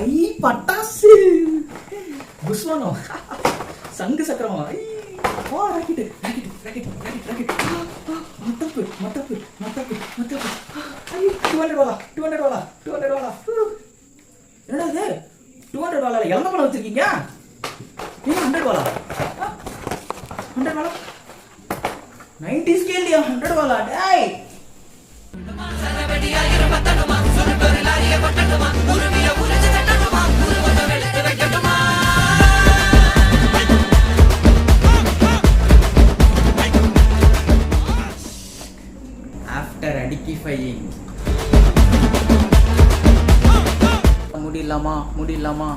ஐ பட்டாசு புஷ்வானம் சங்கு சக்கரமா rocket rocket rocket rocket rocket மத்தப்பு மத்தப்பு மத்தப்பு மத்தப்பு $200 $200 $200 என்னடா இது $200 எவ்வளோ பணம் வச்சிருக்கீங்க $100 $100 90 ஸ்கேல்லையா $100 டேய் ஆஃப்டர் அடிக்கிஃபையிங் முடியலாமா